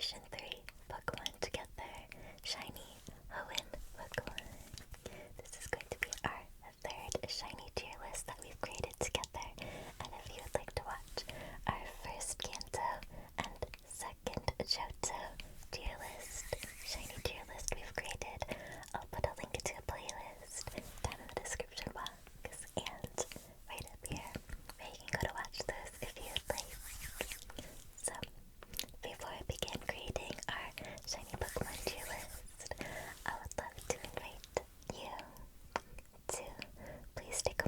Generation 3 Pokemon together. Shiny Hoenn Pokemon. This is going to be our third shiny tier list that we've created together. And if you would like to watch our first Kanto and second Johto tier list, shiny tier list we've created, I'll put a link to a playlist down in the description box and right up here where you can go to watch those if you would like. So, before I begin creating our shiny Pokemon tier list, I would love to invite you to please take a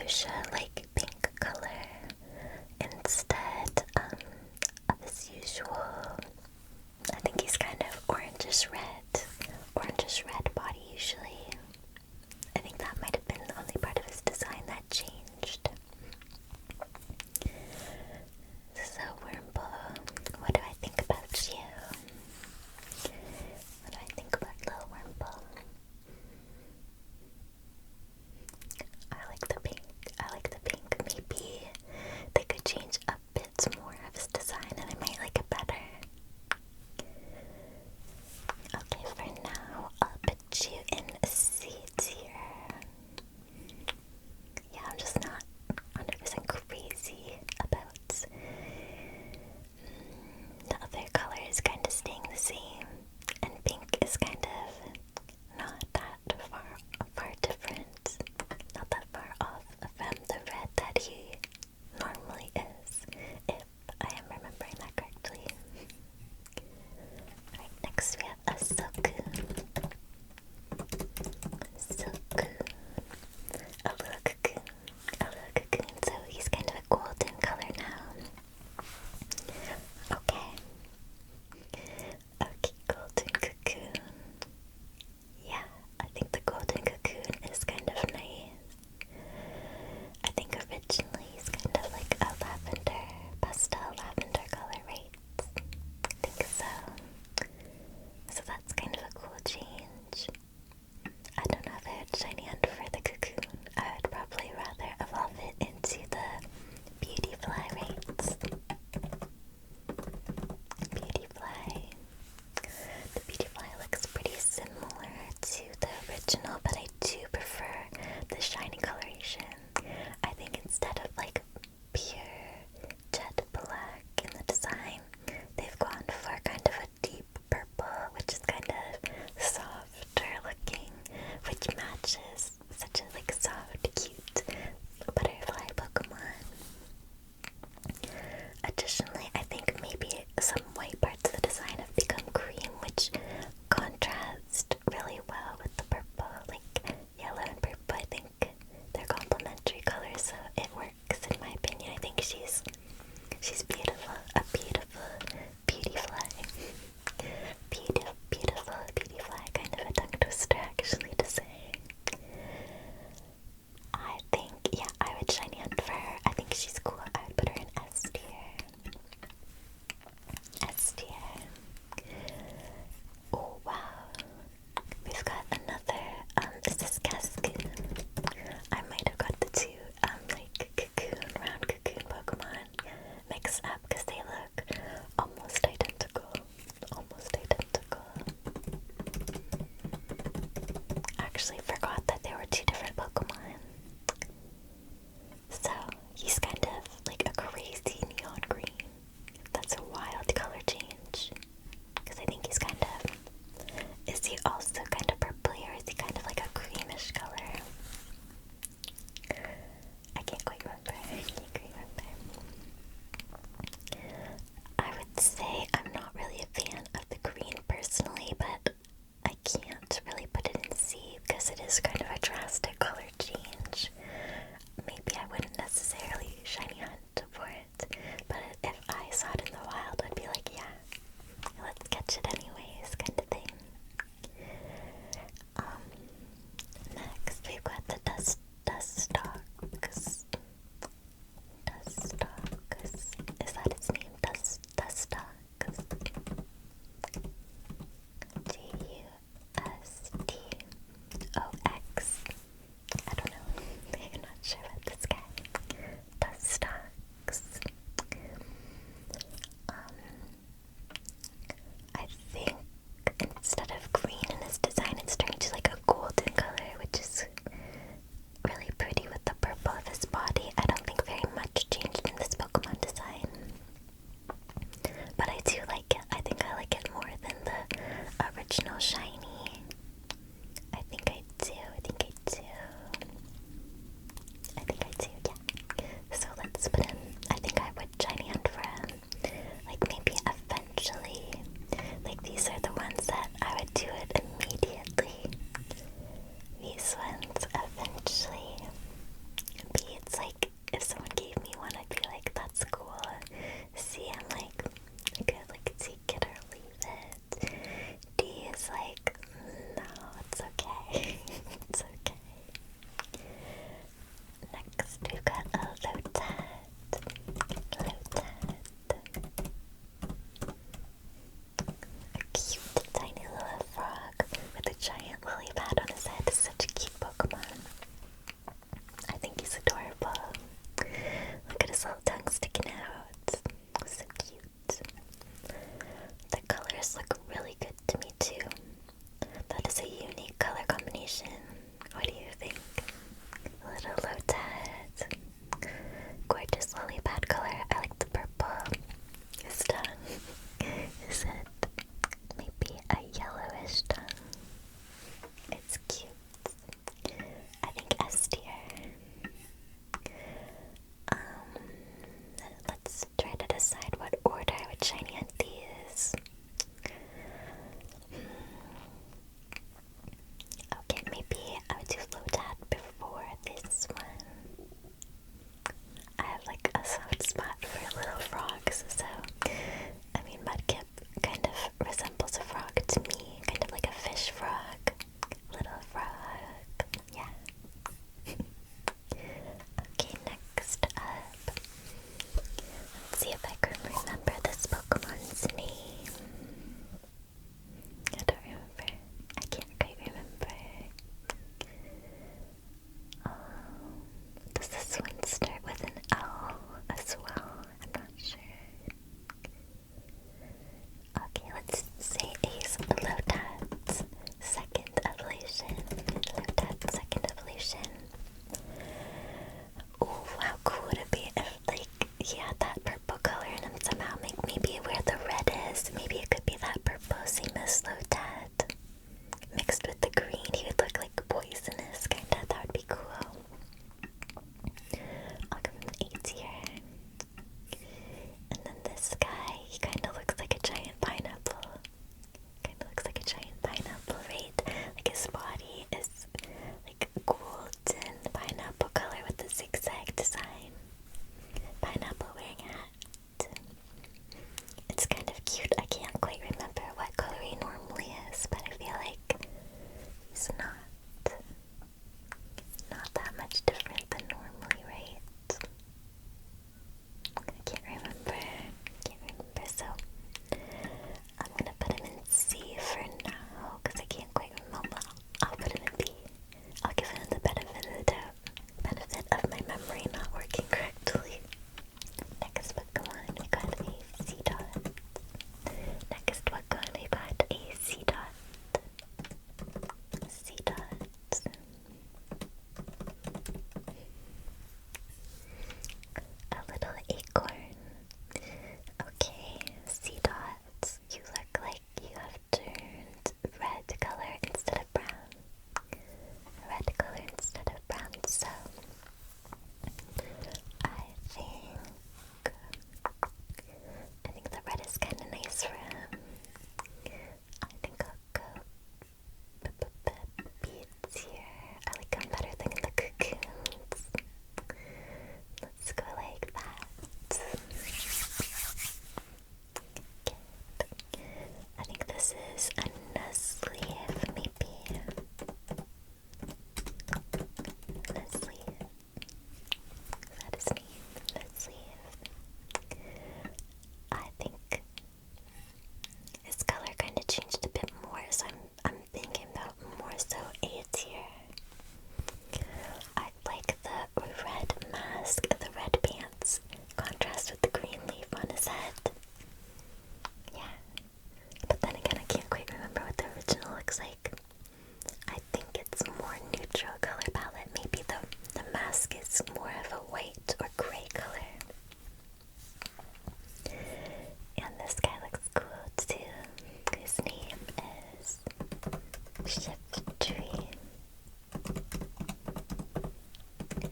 fuchsia like pink color instead of his usual. I think he's kind of orangish red body usually. I think that might have been the only part of his design that changed. So Ramble, what do I think about you? What do I think about little Ramble? I like the pink. Maybe they could change up bits more of his design and I might like it better. Okay, for now, I'll put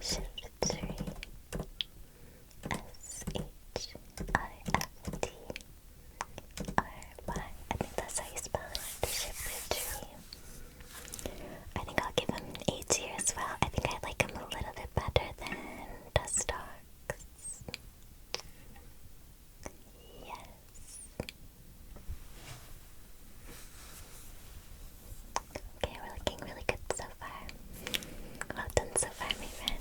Shiftry. S-H-I-F-T-R-Y. I think that's how you spell it. Shiftry. I think I'll give him an A tier as well. I think I like him a little bit better than Dustox. Yes. Okay, we're looking really good so far. Well done so far, my friend.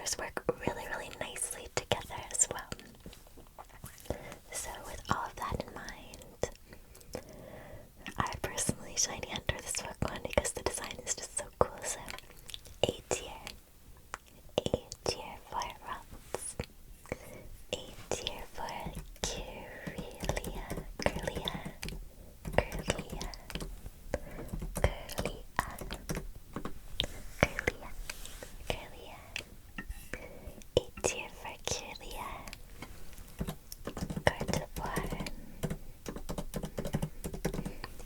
colors work really, really nicely together as well. So with all of that in mind, I personally shiny hunter this Pokemon because the design is just so cool. So A tier for Rocks, A tier for Curlia, A tier for Curlia, Gardevoir,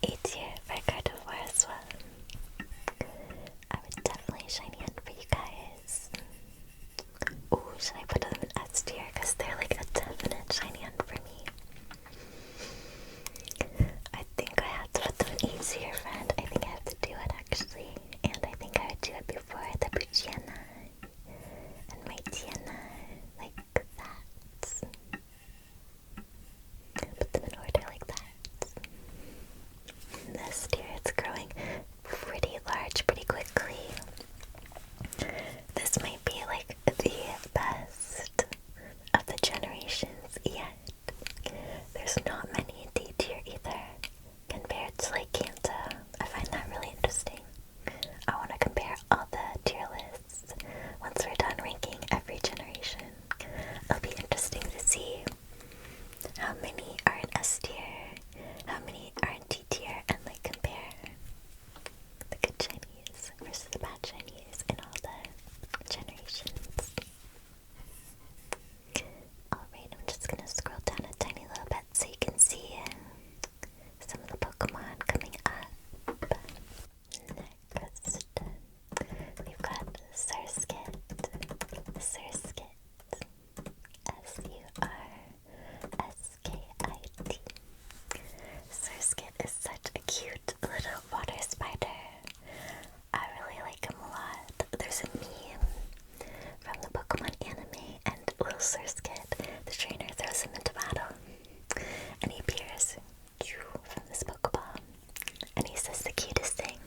A tier for Gardevoir as well. I would definitely shiny hunt for you guys. Ooh, should I put them in S tier? Because they're like a definite shiny hunt for me. I think I have to put them in E tier, friend. I think I have to do it actually. And I think I would do it before the Buchiana and my Tiana, like that. Put them in order like that. This tier, it's growing pretty large pretty quickly. This might be like the best of the generations yet. There's not many in D tier either compared to like Kanto. I find that really interesting. I want to compare all the tier lists once we're done ranking every generation. It'll be interesting to see how many are in S tier, how many are in D tier, and like compare the good shinies versus the bad shinies in all the generations. Alright, I'm just gonna scroll down a tiny little bit so you can see some of the Pokemon coming up. Next, we've got Surskit, S-U-R-S-K-I-T. Surskit is such a cute little water spider. I really like him a lot. There's a meme from the Pokemon anime, and little Surskit, the trainer, throws him into battle. And he appears from this Pokeball. And he says the cutest thing.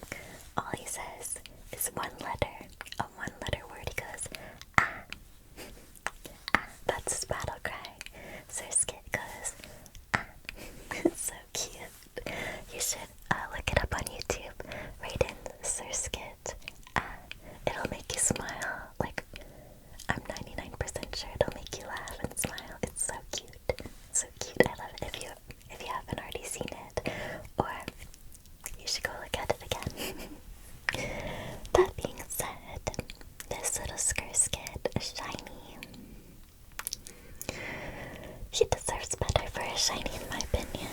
All he says is one letter, a one-letter word. He goes, ah. Ah, that's his battle cry. Surskit goes, ah. It's so cute. You should look it up on YouTube. Right in Surskit. Ah. It'll make you smile. Like, I'm 99% sure it'll make you laugh and smile. It's so cute. So cute. I love it. If you haven't already seen it, or you should go look at it again. That being said, this little Surskit is shiny. He deserves better for a shiny in my opinion.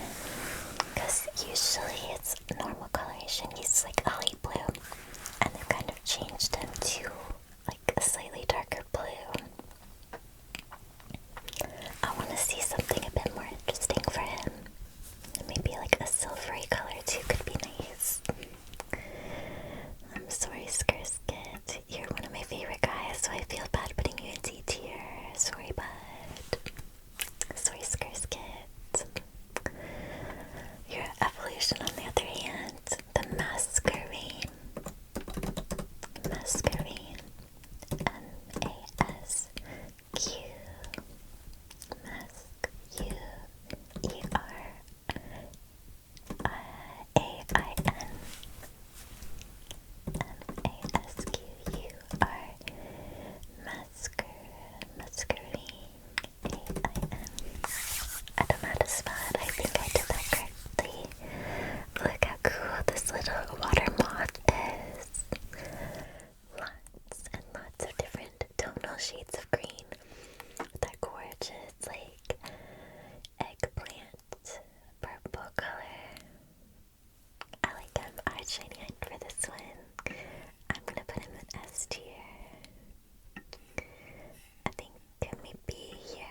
Because usually it's normal coloration. He's like a light blue. And they've kind of changed him to like a slightly darker blue. I want to see something a bit more interesting for him. Maybe like a silvery color too could be nice. I'm sorry, Surskit. You're one of my favorite guys, so I feel bad putting you in D tier. Sorry, bud. Sorry, Surskit. Your evolution, on the other hand, the Masquerain. Masquerain. M-A-S-Q. Masquerain. Masquerain. I don't know how to spell it. I think I did that correctly. Look how cool this little water moth is. Lots and lots of different tonal shades of green with that gorgeous, like, eggplant purple color. I like him. I'd shiny hunt for this one. I'm gonna put him in S tier. I think maybe here.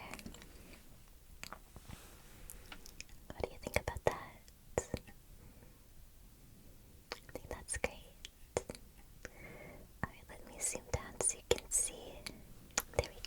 What do you think about that? I think that's great. Alright, let me zoom down so you can see. There we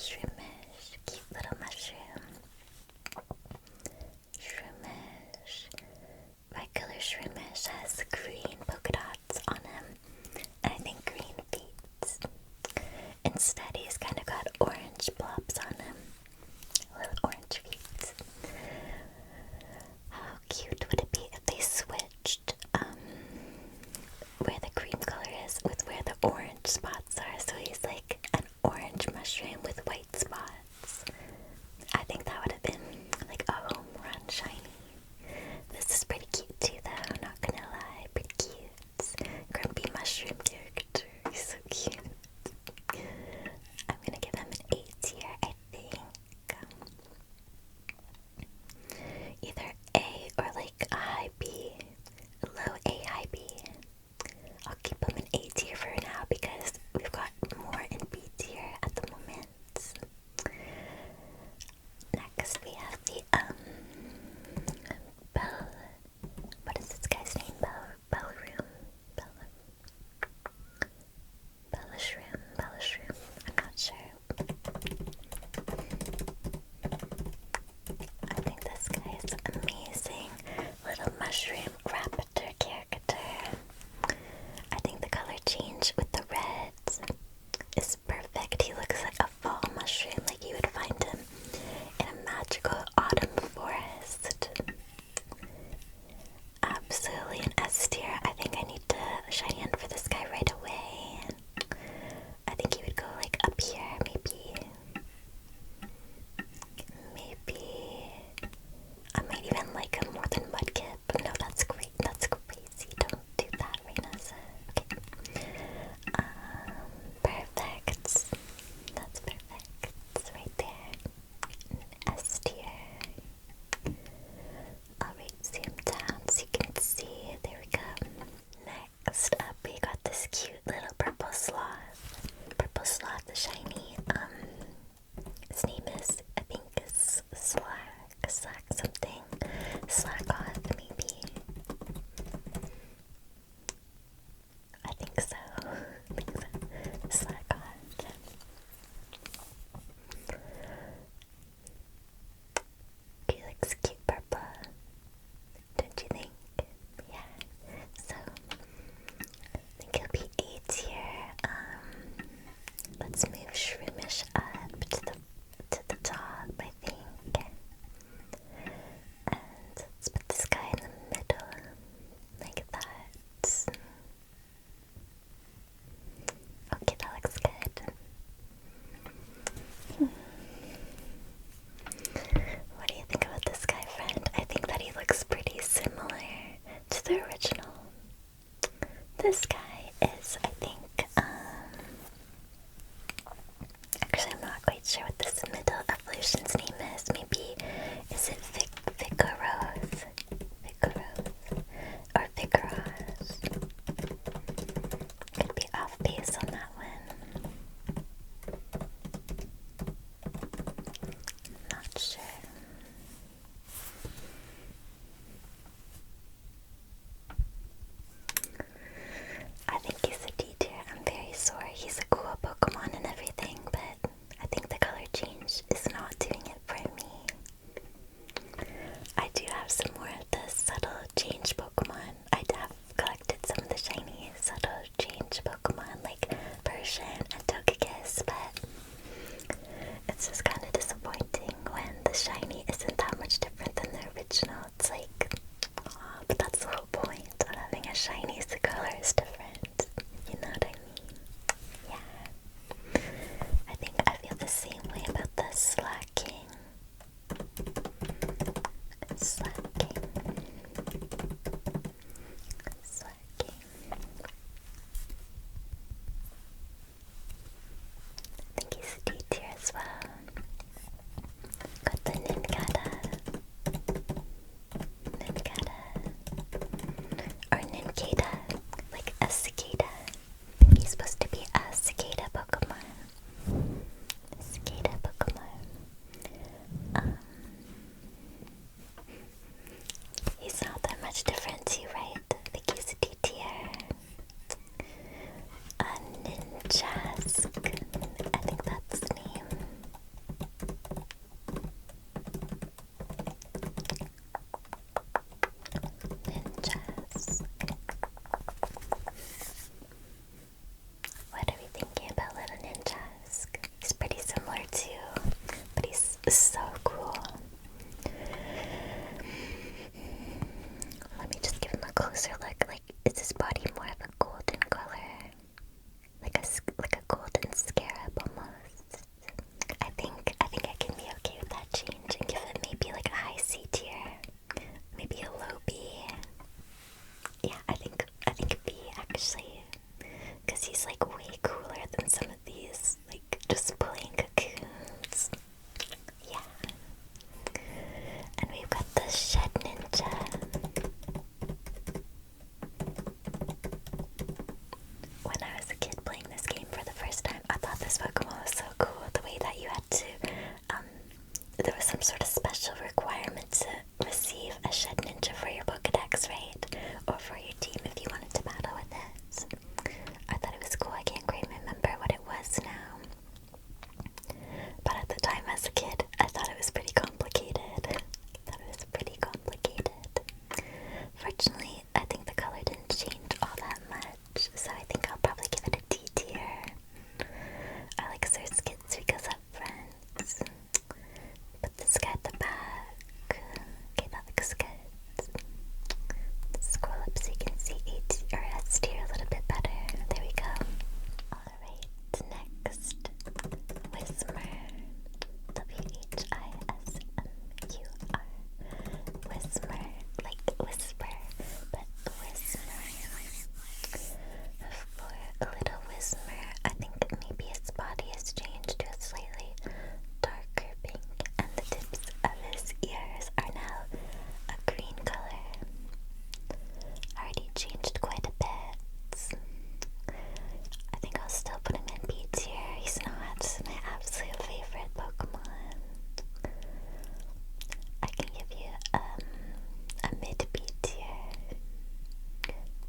Shroomish, cute little mushroom. Shroomish. Regular Shroomish has green polka dots on him, and I think green feet. Instead, he's kind of got orange blobs on him. Little orange feet. How cute would it be if they switched where the cream color is with where the orange spots are? So he's like an orange mushroom with white spots. I think that would have been like a home run shiny. This is pretty cute too though, not gonna lie. Pretty cute. Grumpy mushroom character. He's so cute. I'm gonna give him an A tier, I think. Either A or like a high B. Low A, high B. I'll keep him in A tier for now because we've got more in B tier at the moment. Next we have the Bell. What is this guy's name? Bellroom. Bellishroom. I'm not sure. I think this guy is amazing. Little mushroom raptor character. I think the color change with the reds is perfect. He looks like a fall mushroom, like you would find him in a magical autumn forest. Absolutely an S tier. I think I need to shiny hunt for this guy right away. I think he would go like up here, maybe. I might even like him more than Mudkip. No, that's great. That's crazy. Don't do that, Rainessa. Okay. Perfect. That's perfect. It's right there. S tier. Alright, zoom down so you can see. There we go. Next up, we got this cute little purple sloth. Purple sloth, the shiny. His name is, I think, is Slack something. Slackoth, maybe. I think so. Slackoth. He looks cute purple. Don't you think? Yeah. So, I think he'll be A tier. Let's move Shroomish up to the top, I think. And let's put this guy in the middle, like that. Okay, that looks good. What do you think about this guy, friend? I think that he looks pretty similar to the original. This guy is, I think, actually I'm not quite sure what this middle evolution's name is. Maybe, is it Vigorous? Or Vigorous? Could be off base on that one. Not sure. I think he's a D tier. I'm very sorry. He's a cool Pokemon and everything, but I think the color change is not doing it so cool. Let me just give him a closer look. Like, is his body more of a golden color? Like a golden scarab almost. I think I can be okay with that change and give it maybe like a high C tier. Maybe a low B. Yeah, I think B actually. Because he's like way cooler than some of these, like just plain cocoons. Yeah. And we've got the Shed Ninja. When I was a kid playing this game for the first time, I thought this Pokemon was so cool. The way that you had to, there was some sort of special requirement to receive a Shed Ninja for your Pokedex, right? Or for your team if you wanted to battle with it. I thought it was cool. I can't quite remember what it was now. But at the time as a kid, I thought it was pretty complicated. Fortunately, I think the color didn't change all that much, so I think I'll probably give it a D tier. I like Surskit's because up front. Put this guy at the back. Okay, that looks good. Scroll up so you can see A or S tier a little bit better. There we go. Alright, next, Whismur. WHISMUR. Whismur, like whisper, but Whismur. For a little Whismur, I think maybe its body has changed to a slightly darker pink, and the tips of his ears are now a green color. Already changed quite a bit. I think I'll still put him in B tier. He's not my absolute favorite Pokemon. I can give you a mid B tier.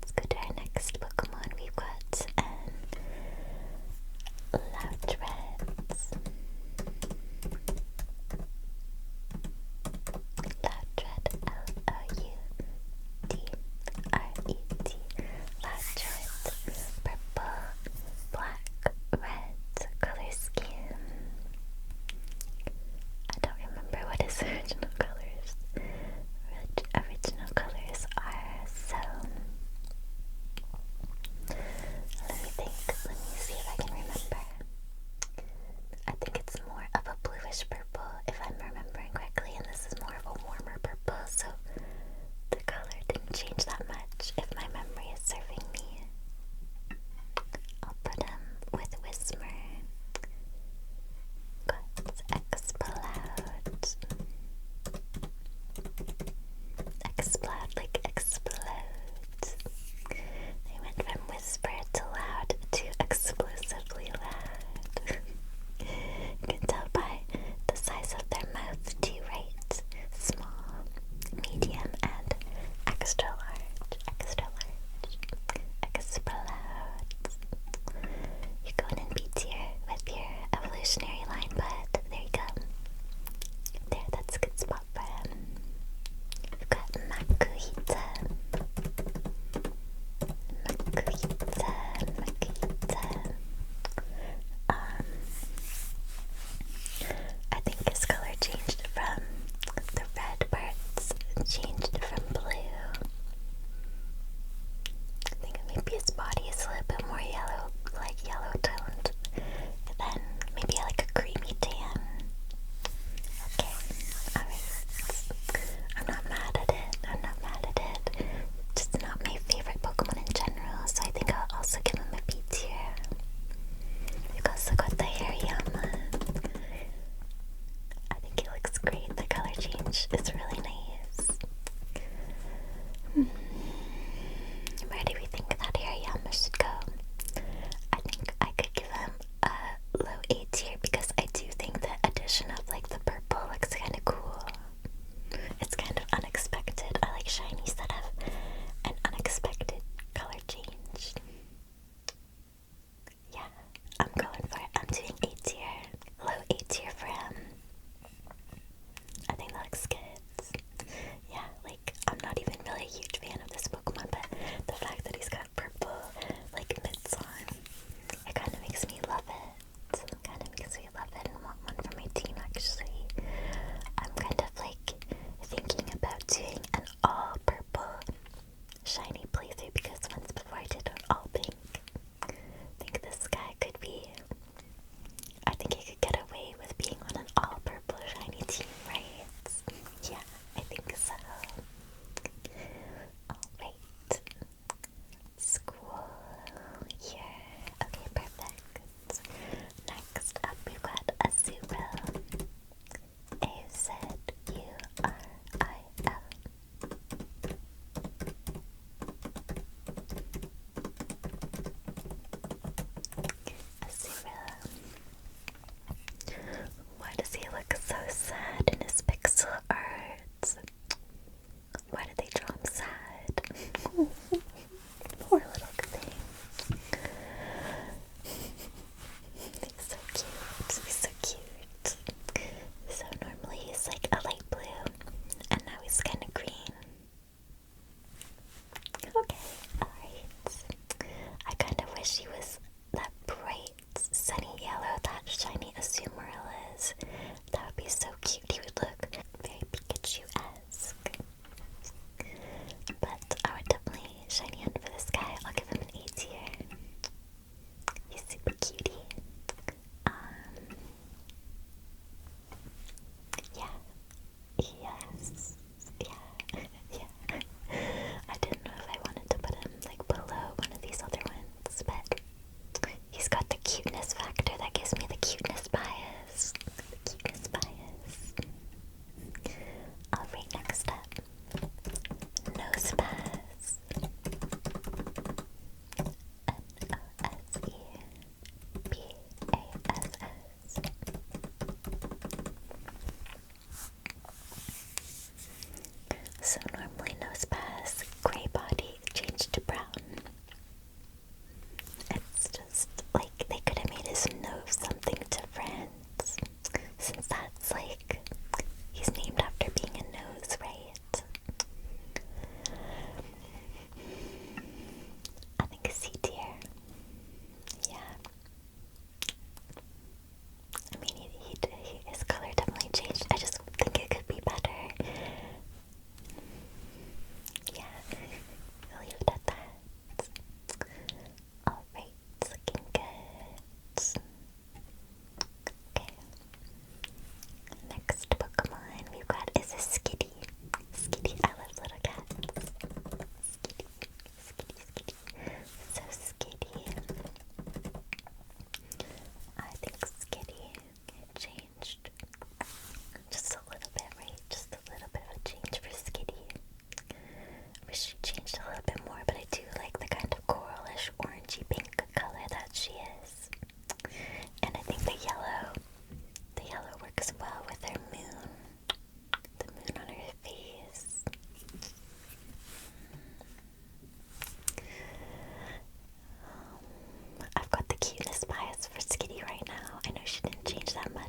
Let's go to our next Pokemon. We've got Loudred. Loudred, Loudred. Loudred. Purple, black, red color scheme. I don't remember what his original colors are, so let me think. Let me see if I can remember. I think it's more of a bluish purple, if I'm remembering correctly, and this is more of a warmer purple, so the color didn't change that much, if my memory is serving me. I'll put him with Whismur. Got Explode. Explode, like explode. They went from whisper to loud to explosively loud. You can tell by the size of their mouth too, right? Small, medium, and extra large. Extra large. Explode. You're going in B tier with your evolutionary line, but there you go. There, that's a good spot for him. We've got Makuhita. I think his color changed from the red parts, changed from blue. I think maybe his body is a little bit more yellow, like yellow toned, then maybe like a creamy tan. Okay, alright. I'm not mad at it. Just not my favorite Pokemon in general, so I think I'll also give him a B tier. We've also got the Hariyama. I think he looks great. The color change is really nice. Where do we think that Hariyama should go? I think I could give him a low A tier because I do think the addition of like the purple looks kind of cool. It's kind of unexpected. I like shinies that have an unexpected color change. Yeah, I'm going for it. I'm doing A tier. Low A tier for him. I think that looks good.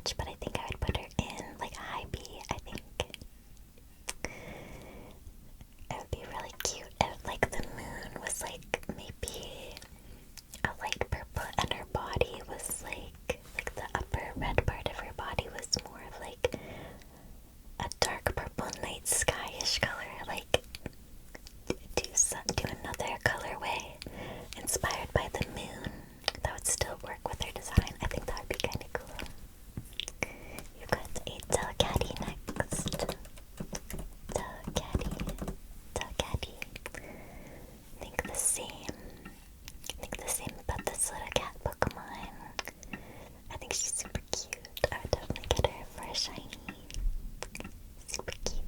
much, but I think I would put her in like a high B. I think it would be really cute if like the moon was like maybe a light purple and her body was like the upper red part of her body was more of like a dark purple night skyish color. Like do another colorway inspired by the moon that would still work with her design. I think that would be kind of cool. You've got a Delcatty next. Delcatty. Think the same about this little cat Pokemon. I think she's super cute. I would definitely get her for a shiny. Super cute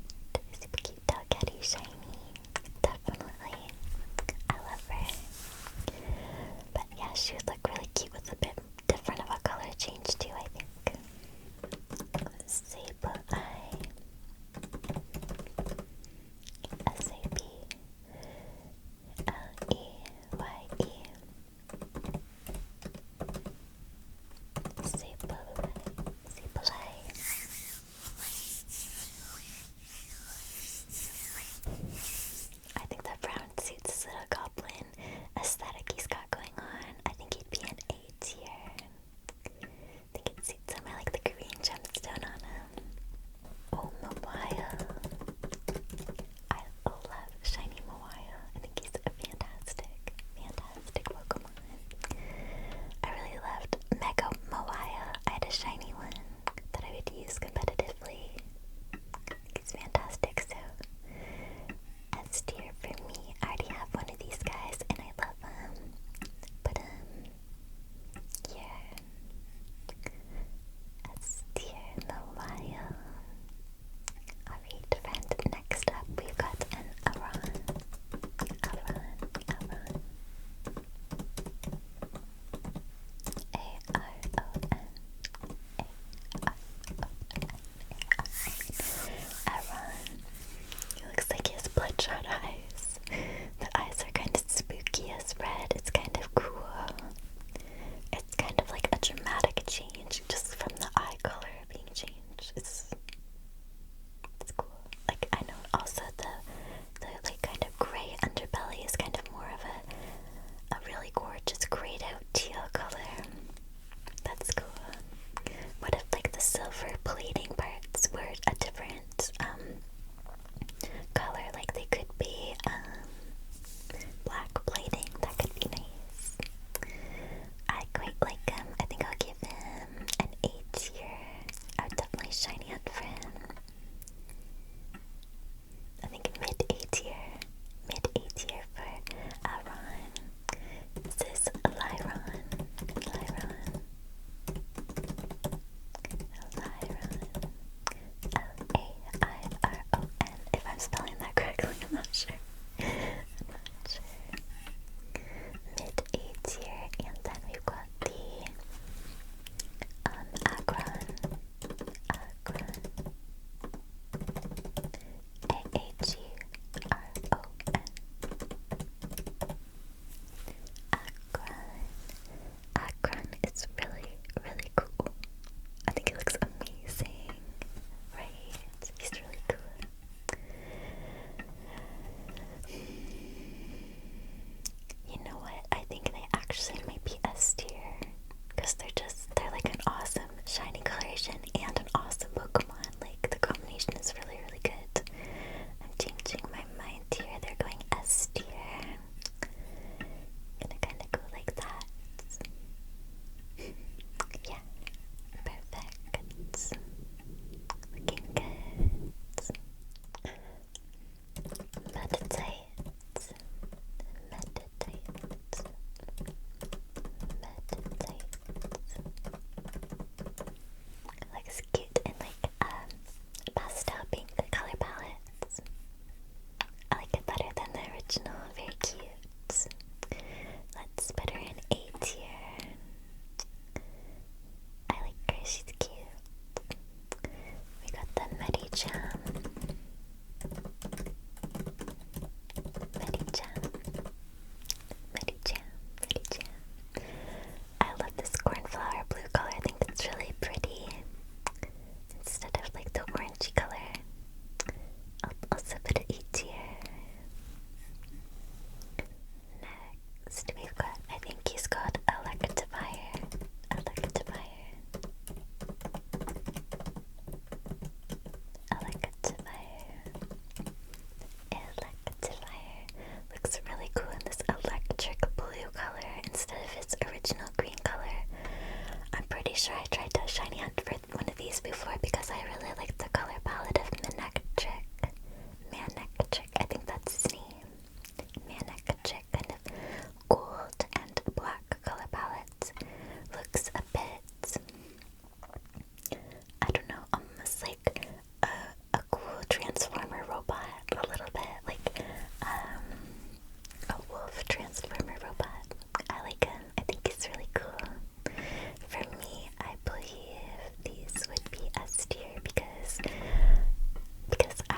Delcatty shiny. Definitely. I love her. But yeah, she would look really cute with a bit different of a color change too, I think. Sableye. Sableye. I think that brown suits this little goblin aesthetic he's got going on. I think he'd be an A tier. I think it suits him. I like the green gemstone on him. Oh, Mawile. I love shiny Mawile. I think he's a fantastic Pokemon. I really loved Mega Mawile. I had a shiny one that I would use competitively. I think he's fantastic, so S tier for me. I already have one of these guys and I love him. Put him here. S tier Mawile. Alright, friend, next up we've got an Aron. Aron. He looks like he has bloodshot eyes. The eyes are kind of spooky as red. It's kind of cool. It's kind of like a dramatic change just from the eye color being changed. It's cool. Like I know also the like kind of gray underbelly is kind of more of a really gorgeous grayed out teal color. That's cool. What if like the silver plating parts were a different color? Like they could be black plating. That could be nice. I quite like him. I think I'll give him an A tier. I would definitely shiny hunt for him. I think mid A tier for Aron. This is Lyron. Lairon. If I'm spelling that correctly, I'm not sure. Mid A tier, and then we've got the Aggron. Aggron is really cool. I think it looks amazing, right? He's really cool. You know what? I think they actually might be S tier because they're like an awesome shiny coloration and an awesome Pokemon. Like the combination is really good. I'm changing my mind here. They're going S tier. Gonna kind of go like that. Yeah, perfect. Looking good. Meditate. Looks cute in like pastel pink color palettes. I like it better than the original. Very cute. Let's put her in A tier. I like her. She's cute. We got the Medicham. I love this cornflower blue color. I think it's really pretty. pretty sure I tried to shiny hunt for one of these before because I really like the color palette of Manectric, I think that's his name. Manectric, kind of gold and black color palettes. Looks a bit, I don't know, almost like a cool Transformer robot, a little bit like a wolf Transformer robot. I like him. I think he's really cool. For me, I believe these would be S tier because I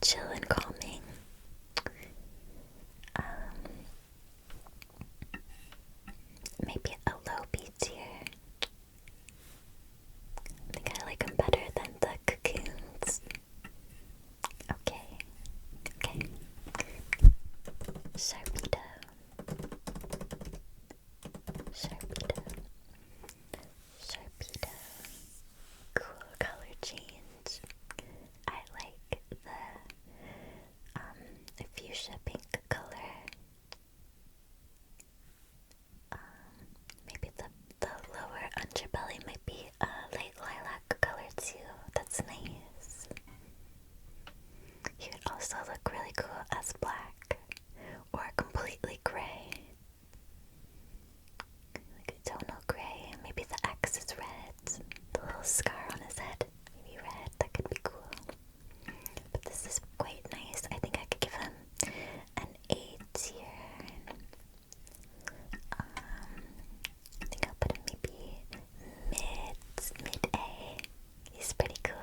chill and calming. Maybe a low B tier. I think I like him better than the cocoons. Okay. Okay. Sharpedo. Sharpedo. Sharpedo. Cool color change. I like the fuchsia pink color. Maybe the lower underbelly might be a light lilac color too. That's nice. He would also look really cool as black or completely gray. Like a tonal gray. Maybe the X is red. The little scar on his head. Maybe red. That could be cool. But this is quite nice. I think I could give him an A tier. I think I'll put him maybe mid A. He's pretty cool.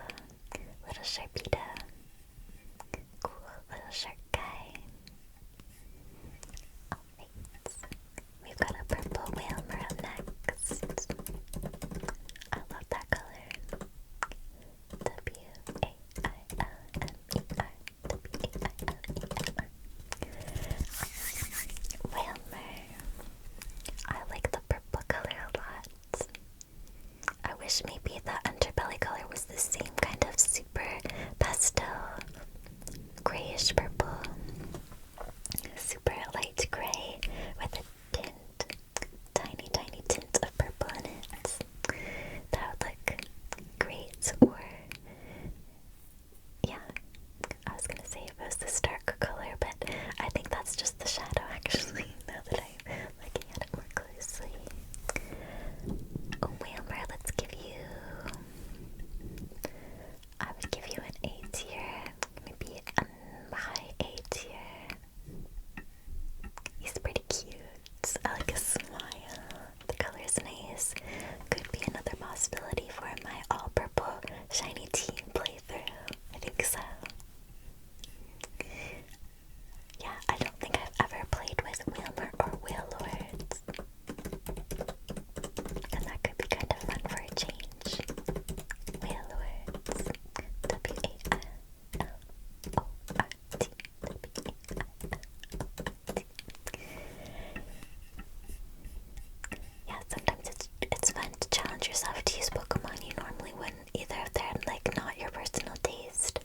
Little Sharpedo. Cool little shark guy. Alright. We've got a purple Whalmer up next. I love that color. W-A-I-L-M-E-R. W-A-I-L-E-M-R. Whalmer. I like the purple color a lot. I wish maybe the underbelly color was the same kind of super pastel grayish purple. Super light gray with a tint, tiny tint of purple in it. That would look great. Or, yeah, I was gonna say if it was this dark color, but I think that's just the shadow actually, now that I'm looking at it more closely. Whalmer, let's give you... I would give you an A tier, maybe a high A tier. He's pretty cute. I like his smile. The color is nice. Could be another possibility for my all-purple shiny team playthrough. I think so. Yeah, I don't think I've ever played with Whalmer or Wailords. And that could be kind of fun for a change. Wailords. W-A-L-O-R-D. W-A-I-L-O-R-D. Yeah, sometimes it's fun to challenge yourself to use Pokemon you normally wouldn't. Either they're like not your personal taste,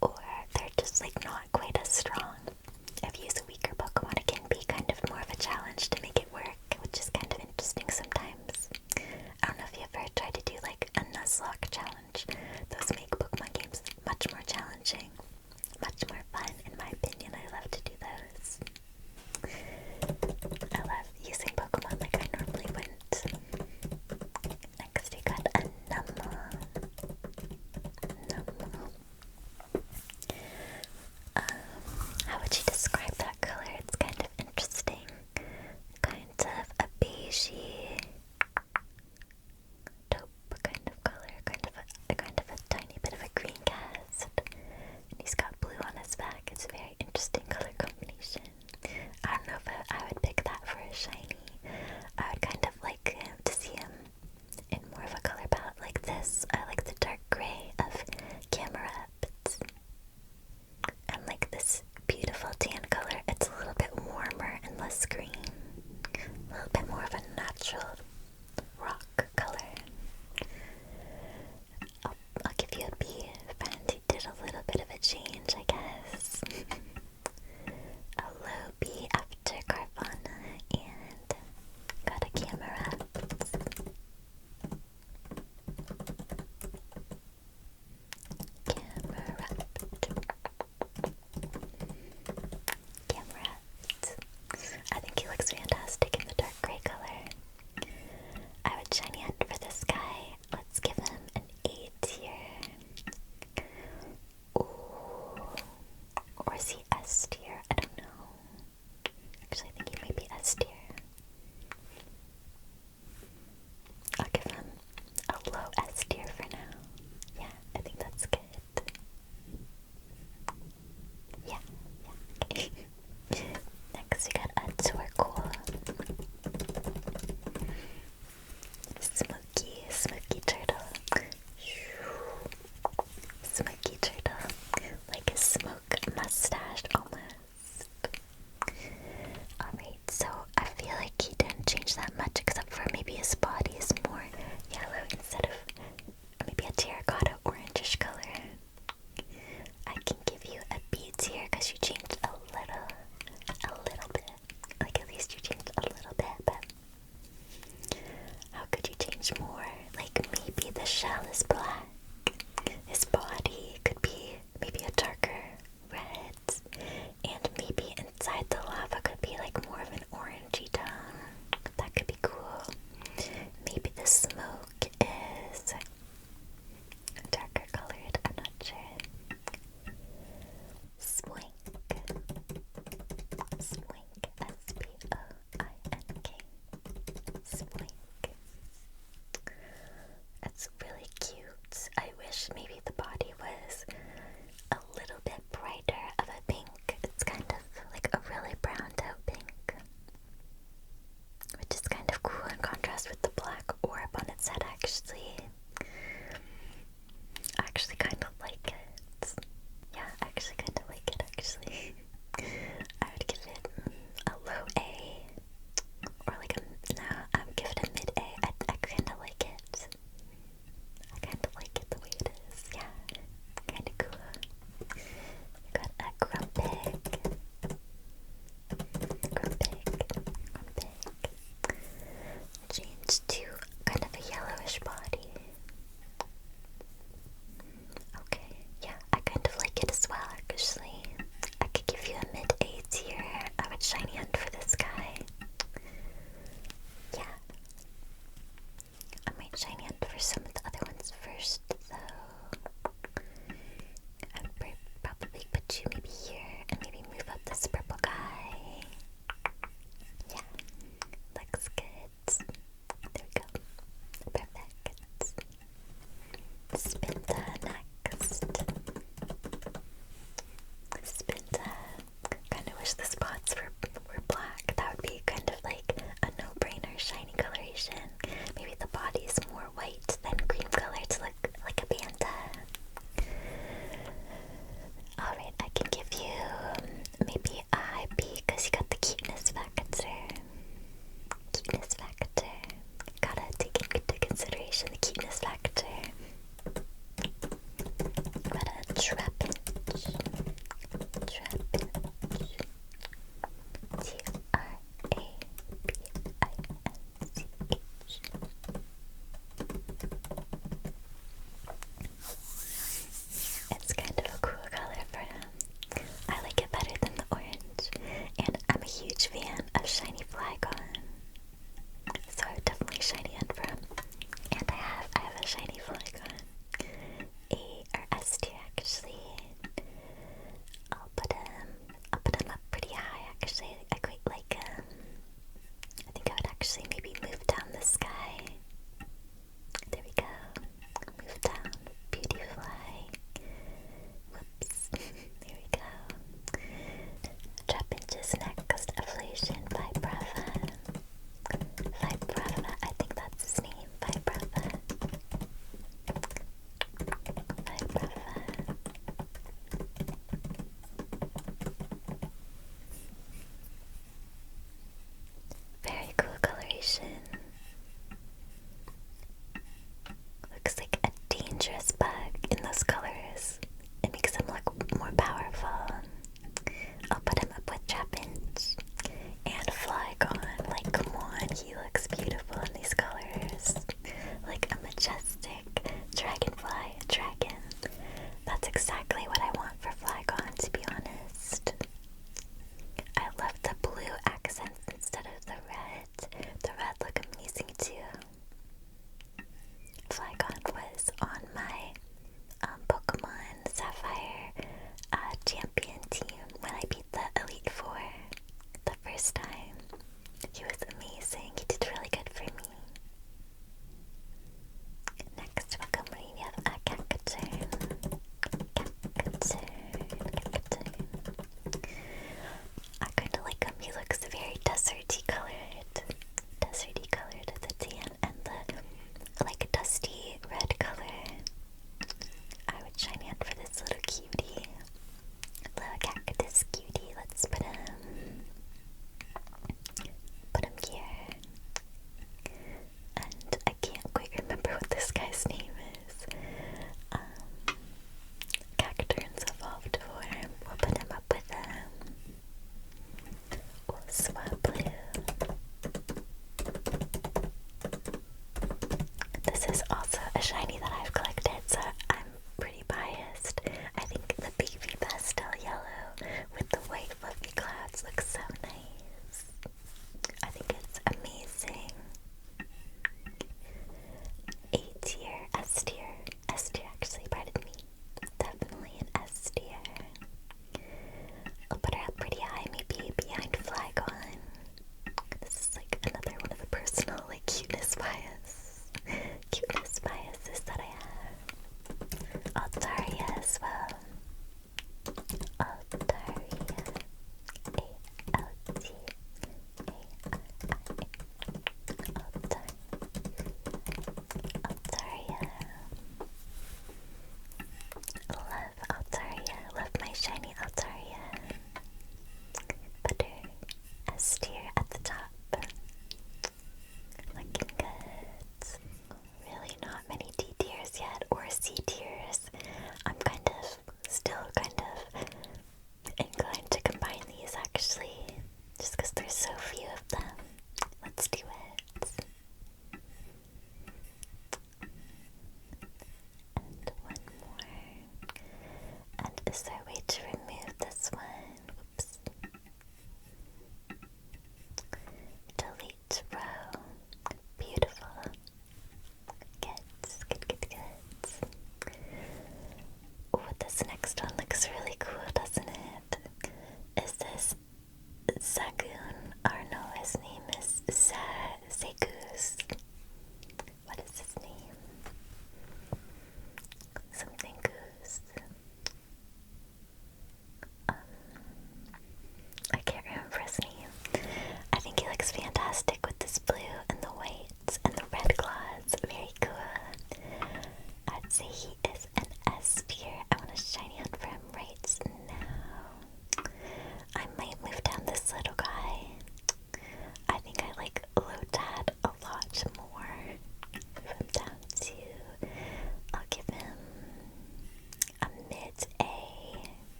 or they're just like not quite as strong. If you use a weaker Pokemon, it can be kind of more of a challenge to make it work, which is kind of interesting sometimes. I don't know if you ever tried to do like a Nuzlocke challenge. Those make Pokemon games much more challenging, much more fun in my opinion. I love to do those. I love using Pokemon like I normally wouldn't. Next we got a Numel. How would you describe that color? It's kind of interesting. Kind of a beigey taupe kind of color. Kind of a it as well, actually. I could give you a mid-A tier. I would shiny hunt for this guy. Yeah. I might shiny hunt for some of the other ones first, though. I would probably put you maybe here and maybe move up this purple guy. Yeah, looks good. There we go. Perfect. Spinda next. Spinda. Kinda wish the spots were black. That would be kind of like a no-brainer shiny coloration. Maybe the body's more white than cream color to look like a panda. Alright, I can give you maybe a high B because you got the cuteness factor. Cuteness factor. Gotta take into consideration the cuteness factor. Got a Trapinch. It's kind of a cool color for him. I like it better than the orange, and I'm a huge fan of shiny Flygon, so I would definitely shiny hunt for him. And I have a shiny Flygon, A or S tier actually. I'll put him up pretty high actually. I quite like him. I think I would actually maybe move down this guy. There we go. Move down. Beautifly. Whoops. There we go. Trapinch's next. Evolution. Vibrava. Vibrava. I think that's his name. Vibrava. Vibrava. Very cool coloration. Looks like a dangerous bug in those colors. It makes him look more powerful. I'll put him up with Trapinch and Flygon. Like, come on, he looks beautiful in these colors. Like a majestic dragonfly, a dragon. That's exactly what I want for Flygon, to be honest. I love the blue accents instead of the red. The red look amazing too. Flygon was on my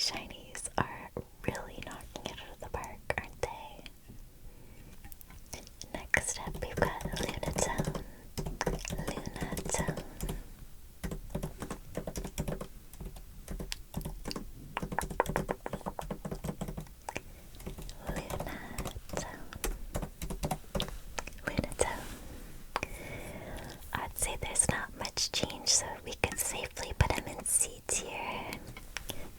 shinies are really knocking it out of the park, aren't they? Next up, we've got Lunatone. Lunatone. Lunatone. I'd say there's not much change, so we could safely put him in C tier.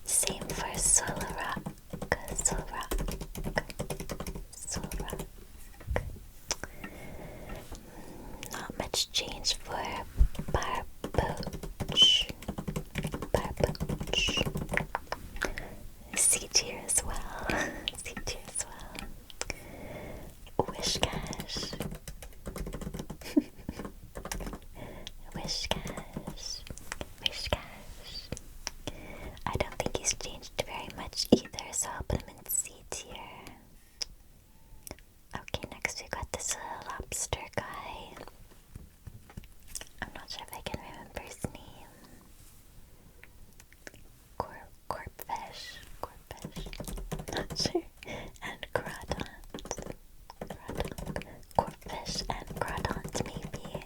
Same for Solrock. Not much change for Barboach. C tier as well. C tier as well. Whiscash. Whiscash. I don't think he's changed very much either, so I'll put him in C tier. Okay, next we got this little lobster guy. I'm not sure if I can remember his name. Corpfish. Not sure. And Crawdont. Corpfish and Crawdont, maybe.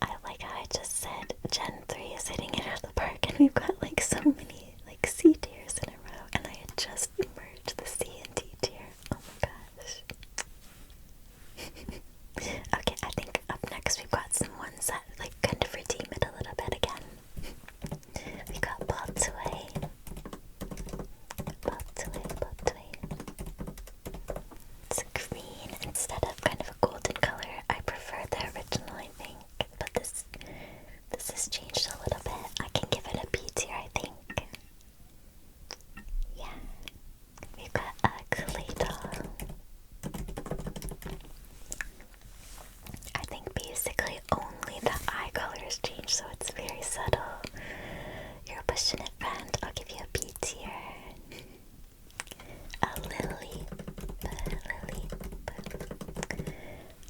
I like how I just said Gen 3 is hitting it out of the park, and we've got like so many like C tiers in a row, and I had just merged the C and D tier. Oh my gosh. Okay, I think up next we've got some ones that like kind of redeem it a little bit again. We got Baltoy. It's green instead of kind of a golden color. I prefer the original, I think, but this has changed a little bit. I can give it a B tier, I think. Yeah. We've got a Claydol. I think basically only the eye color has changed, so it's very subtle. You're pushing it, friend. I'll give you a B tier. A Lily.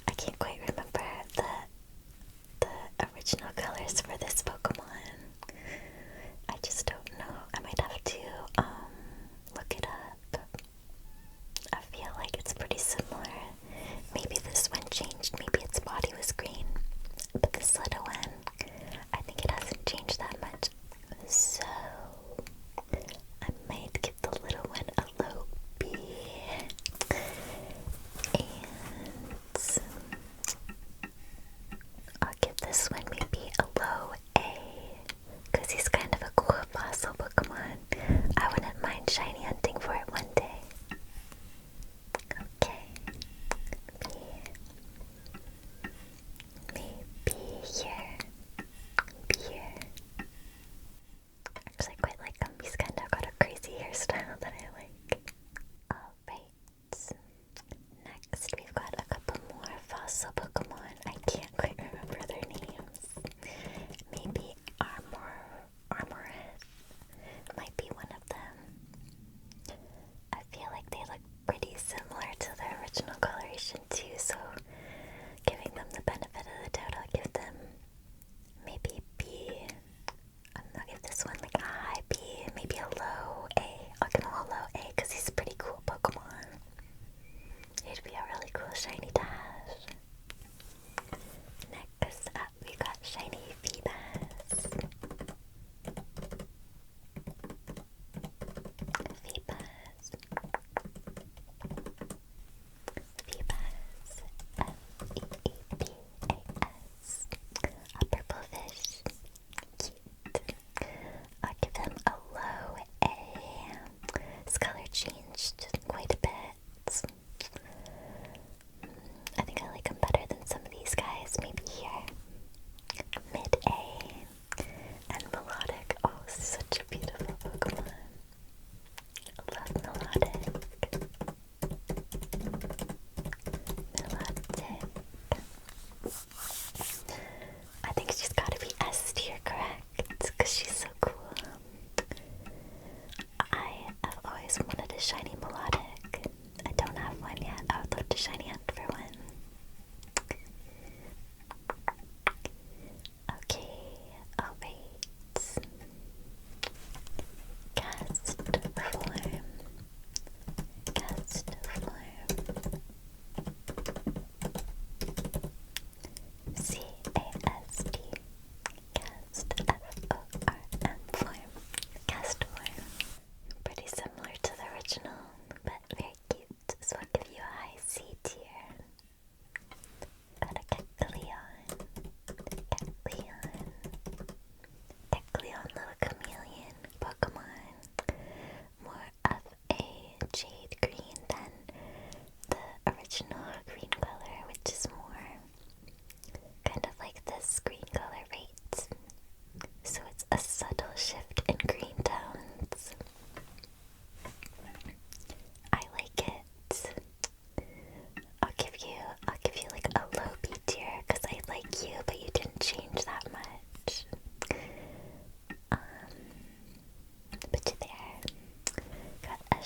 I can't quite remember the original colors for this Pokemon. I just don't know. I might have to look it up. I feel like it's pretty similar. Maybe this one changed. Maybe its body was green. But this little one, I think it hasn't changed that much. So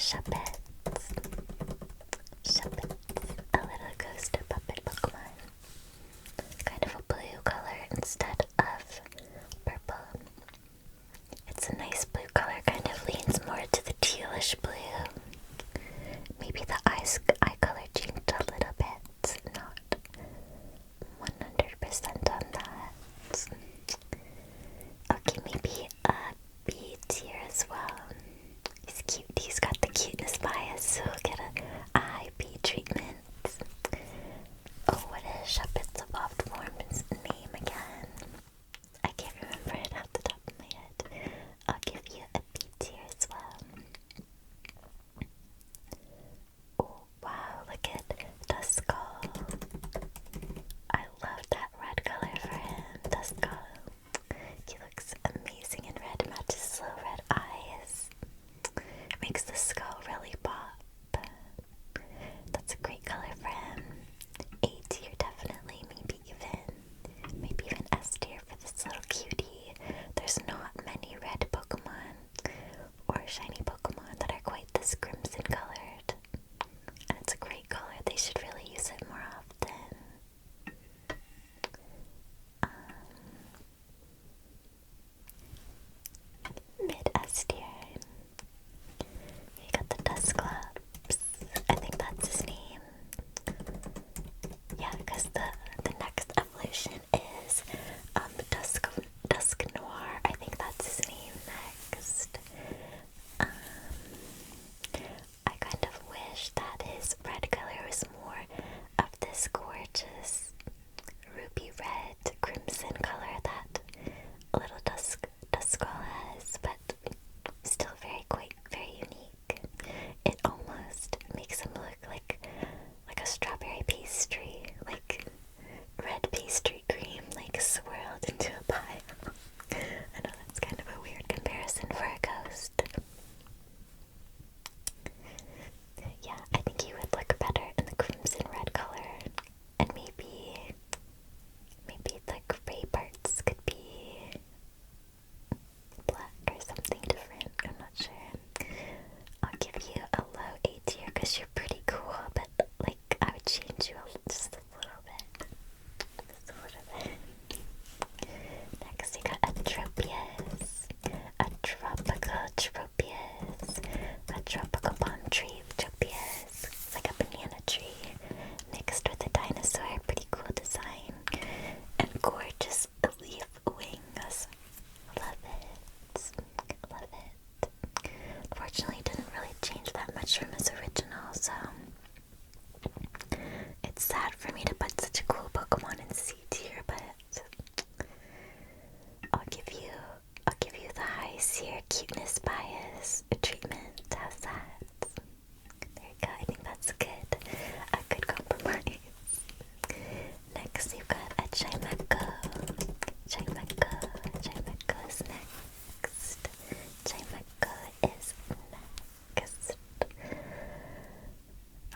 Shuppet. Shuppet, a little ghost puppet Pokemon. Kind of a blue color instead of purple. It's a nice blue color, kind of leans more to the tealish blue. Maybe the eye color changed a little bit, not 100% on that. Okay, maybe a B tier as well. He's cute, he's got the cuteness bias, so he'll get a high B treatment. Oh, what is Shuppet's evolved form's name again? I can't remember it off the top of my head. I'll give you a B tier as well. Oh, wow, look at Duskull. I love that red color for him, Duskull. He looks amazing in red, matches his little red eyes. Makes the skull really pop. That's a great color for him. A tier definitely, maybe even S tier for this little cutie. There's not many red Pokemon or shiny Pokemon that are quite this crimson colored. And it's a great color. They should really use it more often. Mid S tier. You got the Dusclops. I think that's his name. Yeah, because the next evolution is Dusk Noir. I think that's his name next. I kind of wish that his red color was more of this gorgeous ruby red crimson color that little Duskull has, but still very unique. It almost makes him look like a strawberry pastry, like red pastry cream, like swirled into a pie. I know that's kind of a weird comparison for a ghost. Yeah, I think he would look better in the crimson red color, and maybe the gray parts could be black or something different. I'm not sure. I'll give you a low A tier because you're pretty cool, but like I would change you just a little bit. Just a little bit. Next we got a Tropius. A tropical Tropius. A tropical palm tree Tropius. It's like a banana tree mixed with a dinosaur. Pretty cool design. And gorgeous leaf wings. Love it. Love it. Unfortunately, didn't really change that much from his original, so it's sad for me to put such a cool Pokemon in C tier, but I'll give you the high tier cuteness bias treatment. How's that? There you go. I think that's good. A good compromise. Next, we've got a Chimecho. Chimecho is next. Chimecho is next.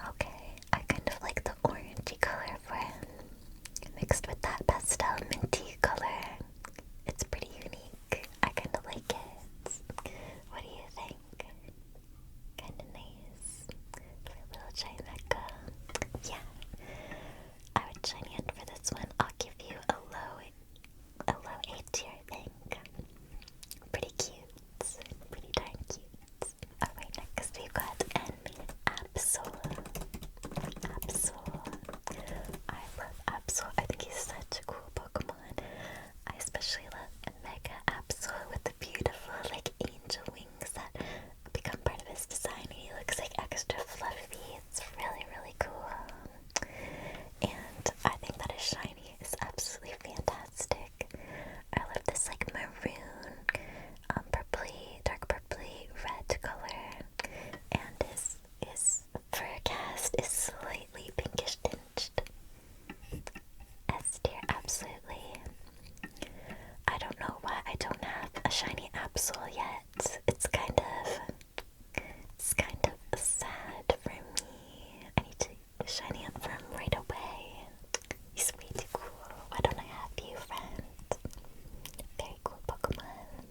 Okay, I kind of like the orangey color for him, mixed with that pastel minty color. It's pretty unique. I kind of like it. What do you think? Kind of nice for a little Chimecho. Yeah, I would shiny in for this one. I'll give you a low A tier, I think. Pretty cute. Pretty darn cute. Alright, next we've got an Absol. I love Absol. I think he's such a cool Pokemon. I especially love Mega Absol with the beautiful like angel wings that become part of his design. He looks like extra fluffy. It's really, really cool. And I think that his shiny is absolutely fantastic. I love this like maroon, dark purpley red color, and his fur cast is slightly pinkish tinged. S tier, absolutely. I don't know why I don't have a shiny Absol yet. It's kind of sad for me. I need to shiny up for him right away. He's way too cool. Why don't I have you, friend? Very cool Pokemon.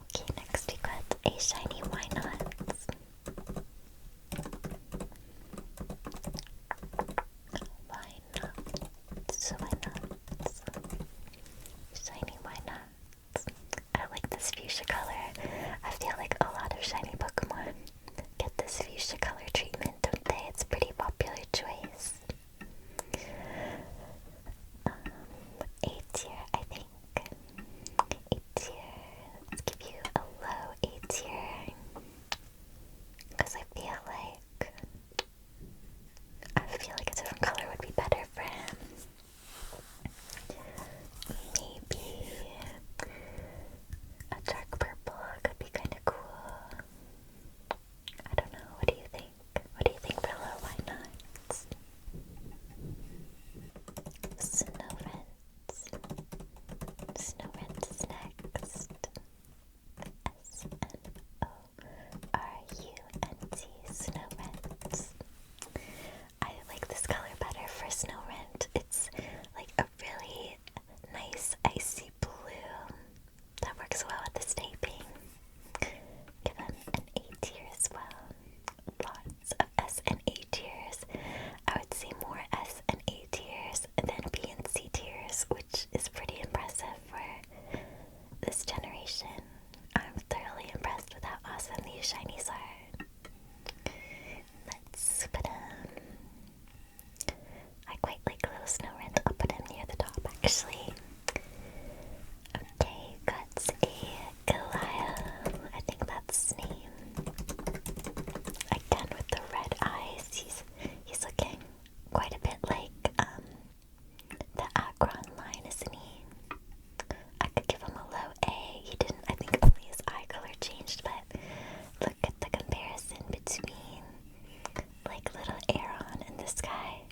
Okay, next we got a shiny Hoenn. this fuchsia color. I feel like a lot of shiny Pokemon get this fuchsia color treatment, don't they? It's a pretty popular choice. A tier, I think. A tier. Let's give you a low A tier. Because I feel like a different color would be better for him. Maybe a dark purple could be kind of cool. I don't know. What do you think? What do you think, Brillo? Why not? Sinnoh is next. S-N-O-R-U-N-T. Sinnoh. I like this color better for Sinnoh. It's like a really nice icy blue that works well with this typing. Give him an A tier as well. Lots of S and A tiers. I would say more S and A tiers than B and C tiers, which is pretty impressive for this generation. I'm thoroughly impressed with how awesome these shinies are. Let's put him... I quite like little Sinnoh. I'll put him near the top, actually. Okay, got a Goliath. I think that's his name. Again, with the red eyes, he's looking quite a bit like the Aggron line, isn't he? I could give him a low A. He didn't, I think only his eye color changed, but look at the comparison between like little Aeron and this guy.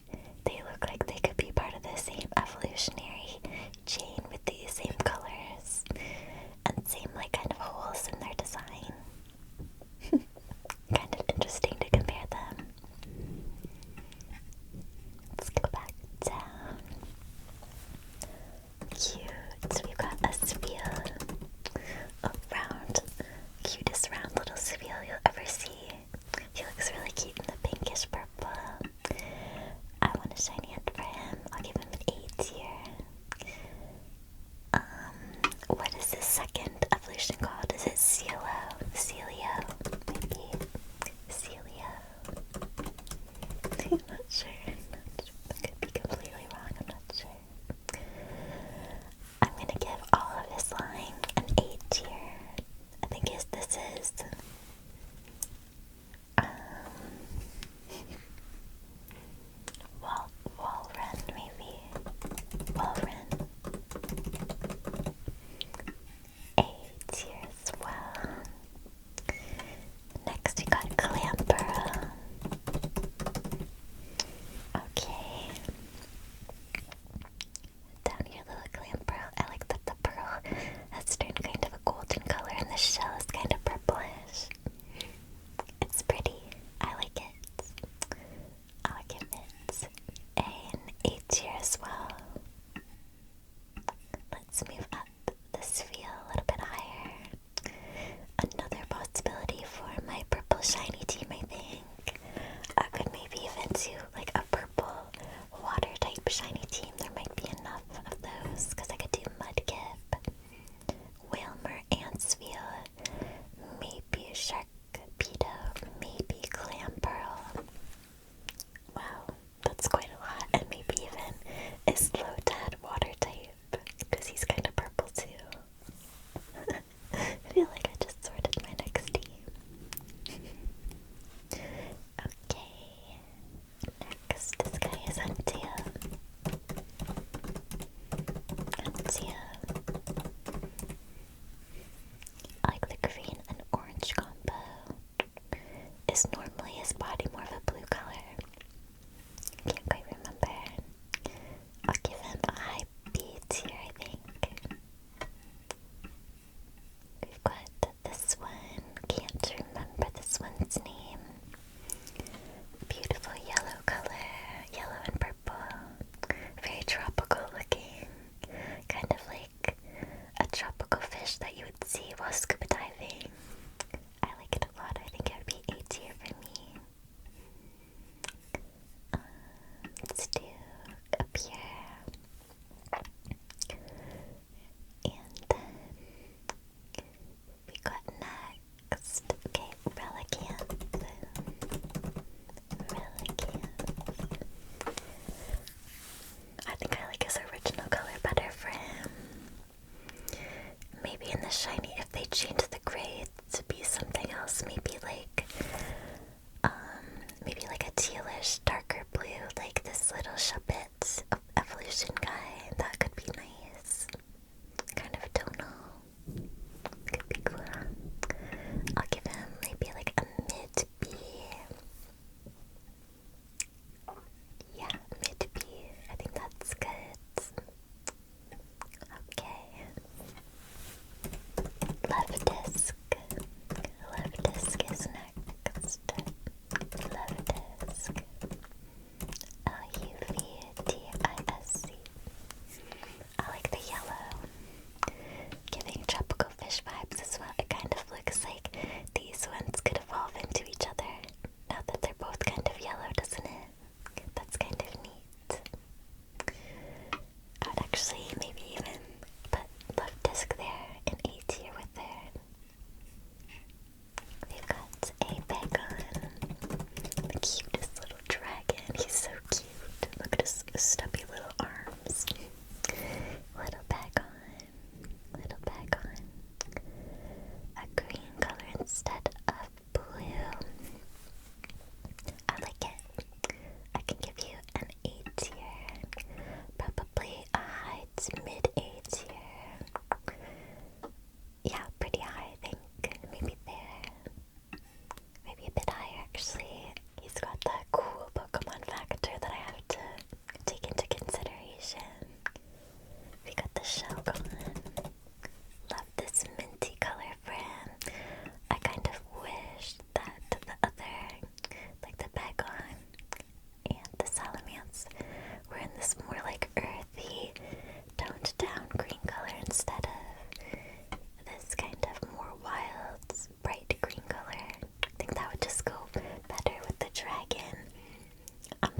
They look like they could be part of the same evolutionary chain with the same colors and same like kind of holes in their design. Kind of interesting to compare them. Let's go back down. Cute. We've got a Sphere. A round, cutest round little Sphere you'll ever see. He looks really cute in the pinkish purple. I want a shiny hunt for him. I'll give him an A tier. What is his second evolution called? Is it Cielo? Celio? Maybe? Celio? I'm not sure. I could be completely wrong. I'm not sure. I'm gonna give all of his line an A tier. I think this is Walrein, maybe. Walrein. A tier as well. Next we got Clamper. Okay. Down here, little Clamper. I like that the pearl has turned kind of a golden color and the shell is kind of purplish. It's pretty. I like it. I'll give it an A tier as well. Let's move up the sphere a little bit higher. Another possibility for my purple shiny team, I think. I could maybe even do like a purple water type shiny team. There might be enough of those because I could do Mudkip, Whalmer, and Sphere. Maybe Sharkpedo, maybe Clampearl. Wow, that's quite a lot. And maybe even a Slowdad water type because he's kind of purple too. I feel like I just sorted my next team. Okay, next this guy is Huntia. I like the green and orange combo. Is normally his body more of a blue color? Can't quite remember. I'll give him a high B tier, I think. We've got this one. Can't remember this one's name. Beautiful yellow color. Yellow and purple. Very tropical looking. Kind of like a tropical fish that you would see while scuba diving. I like it a lot. I think it would be A tier for me. Let's do up here. And then could change the gray to be something else. Maybe like a tealish, darker blue, like this little Shuppet evolution guy. That could be nice. Kind of tonal. Could be cool. I'll give him maybe like a mid B. Yeah, mid B. I think that's good. Okay. Left disc. Left disc is next. Left disc. L-U-V-D-I-S-C. I like the yellow. Giving tropical fish vibes as well. It kind of looks like these ones could evolve into each other. Now that they're both kind of yellow, doesn't it? That's kind of neat. I would actually maybe even put left disc there in A tier with it. We've got a Bagon. The cutest little dragon. He's so cute. Look at his stubby little arms. Little Bagon. Little Bagon. A green color instead of blue. I like it. I can give you an A tier. Probably a high to mid A tier. Yeah, pretty high, I think. Maybe there. Maybe a bit higher, actually. He's got the cool Pokemon factor that I have to take into consideration. We got the shell going. Love this minty color for him. I kind of wish that the other, like the Bagon and the Salamence, were in this more like earthy, toned down green color instead of this kind of more wild, bright green color. I think that would just go better with the dragon,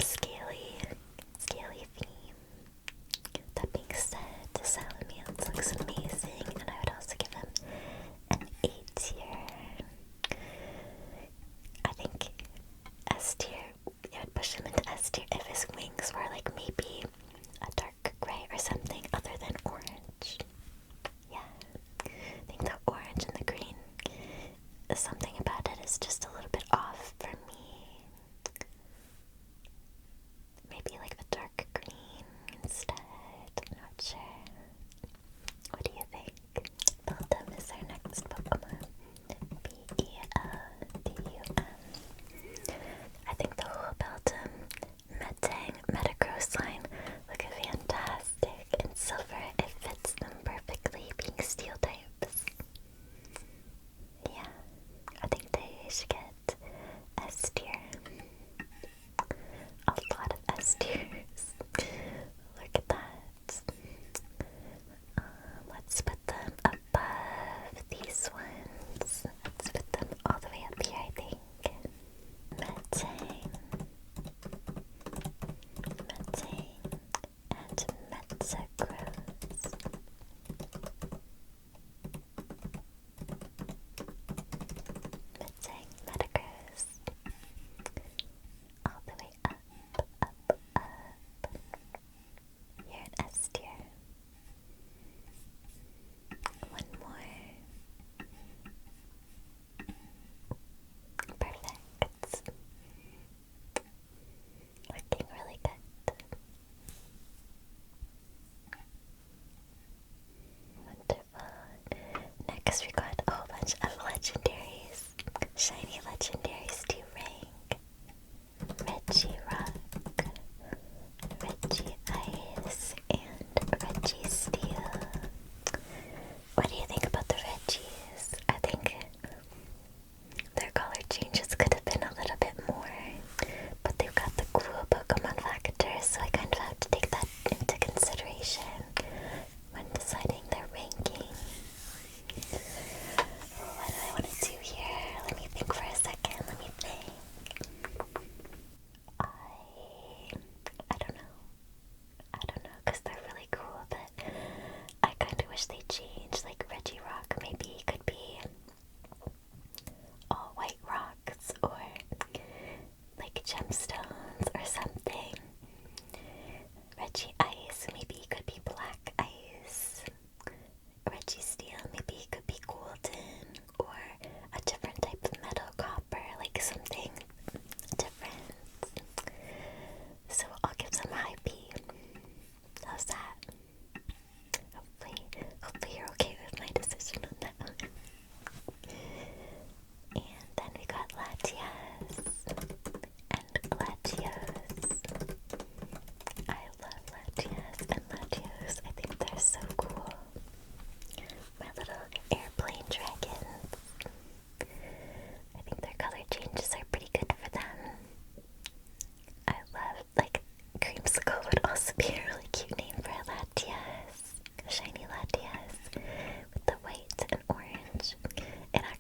scaly theme. That being said, the Salamence looks amazing, and I would also give him an A tier. I think S tier, it would push him into S tier if his wings were like maybe a dark gray or something other than orange. Yeah, I think the orange and the green, something about it is just a little bit off for me. Maybe like a dark green instead. I'm not sure. What do you think? Beldum is our next Pokemon. B-E-L-D-U-M. I think the whole Beldum, Metang, Metagross line look fantastic. In silver, it fits them perfectly, being steel types. Yeah, I think they should get S tier. A lot of S tiers. Look at that. Let's put them above these ones. Let's put them all the way up here, I think. Metang, and Metagross. Metagross. All the way up. You're an S tier. One more. Perfect. Looking really good. Wonderful. Next we got a whole bunch of legendaries. Shiny legendaries to rank. Regirock, Regice, and Registeel. What do you think about the Regis? I think their color changes could have been a little bit more, but they've got the cool Pokemon factor, so I kind of have to take that into consideration when deciding their ranking. What do I want to do here? Let me think for a second. Let me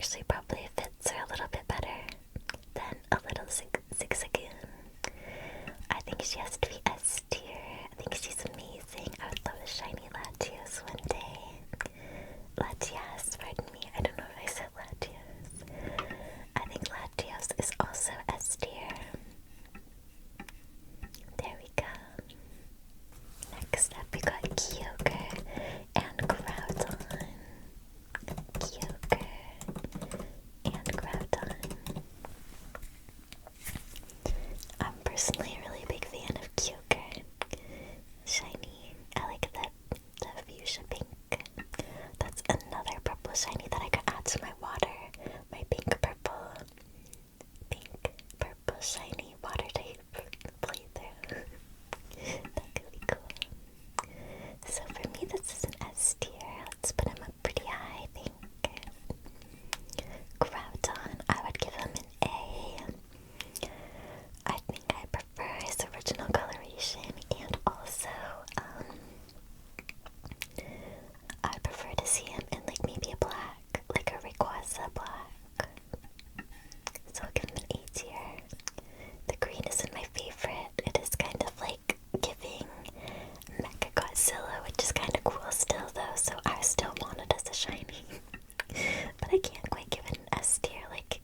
actually probably fits her a little bit better than a little Zigzagoon. I think she has to be S tier. I think she's amazing. I would love a shiny Latios one day. Latias, pardon me. I don't know if I said Latios. I think Latios is also S tier. There we go. Next up, we got Kyogre and Groudon. Kyogre and Groudon. I'm personally a really big fan of Kyogre. Shiny. I like the fuchsia pink. That's another purple shiny that I could add to my water. My pink purple shiny water type playthrough. That could be cool. So for me, this is an S tier. Let's put him up pretty high, I think. Groudon, I would give him an A. I think I prefer his original coloration, and also, I prefer to see him in like maybe a black, like a Rayquaza black. So I'll give him an A tier. The green isn't my favorite. It is kind of like giving Mecha Godzilla, which is kind of cool still though, so I still want it as a shiny. But I can't quite give it an S tier like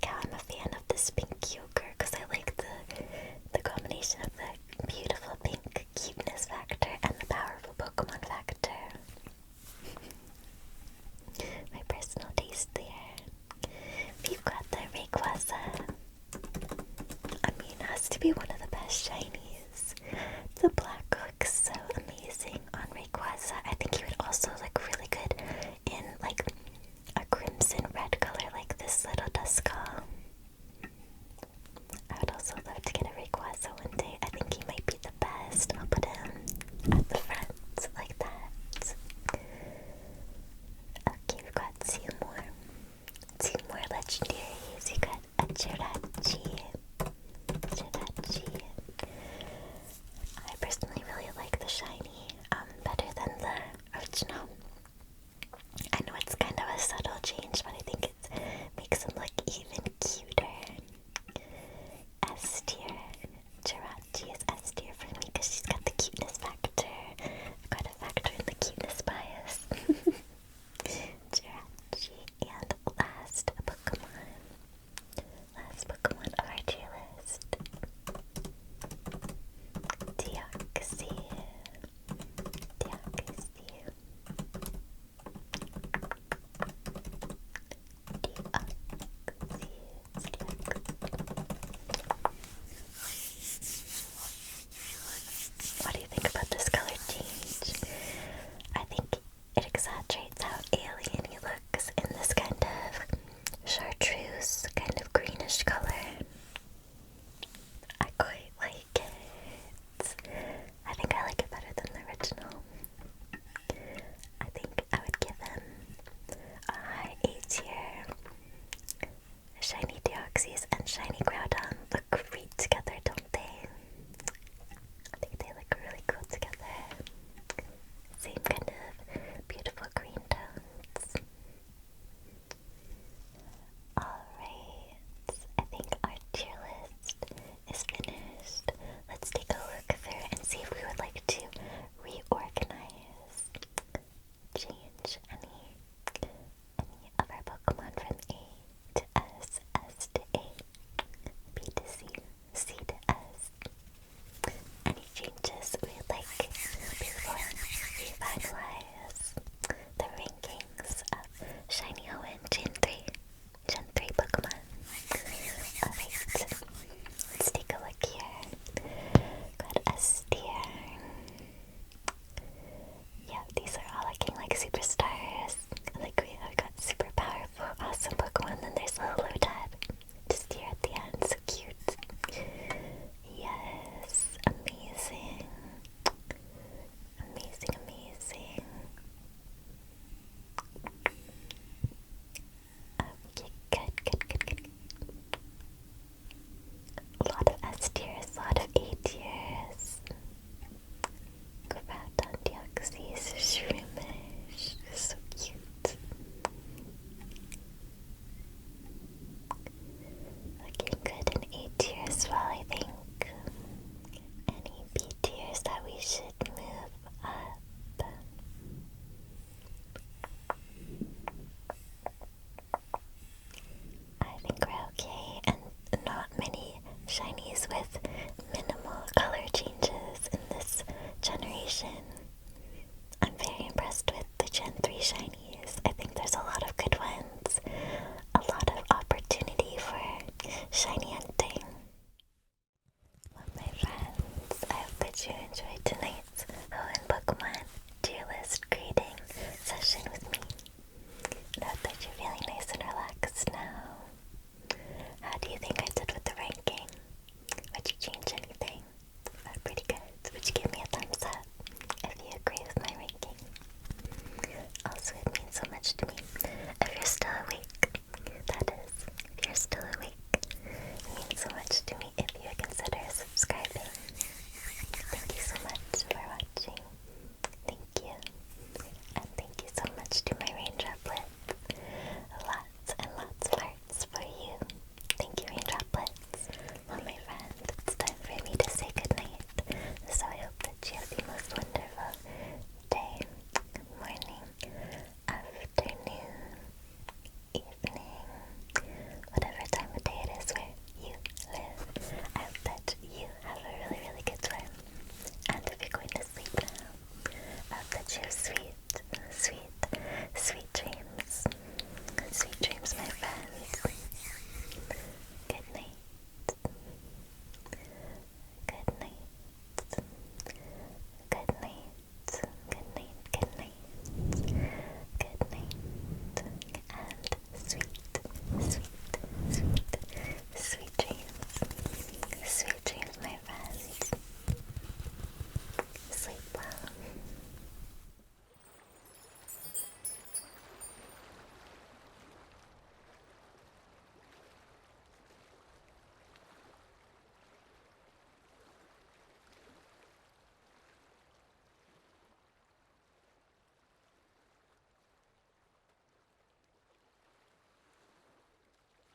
how I'm a fan of this pink Kyogre, because I like the combination of the beautiful pink cuteness factor and the powerful Pokemon factor. My personal taste there. We've got the Rayquaza. I mean, it has to be one of the best shinies. The black looks so amazing on Rayquaza. I think he would also look really good in like a crimson red color like this little Duskull. I would also love to get a Rayquaza one day. I think he might be the best. I'll put him at the front like that. Okay, we've got two more legendaries. We got a Jirachi. collection. I'm very impressed with the Gen 3 shiny.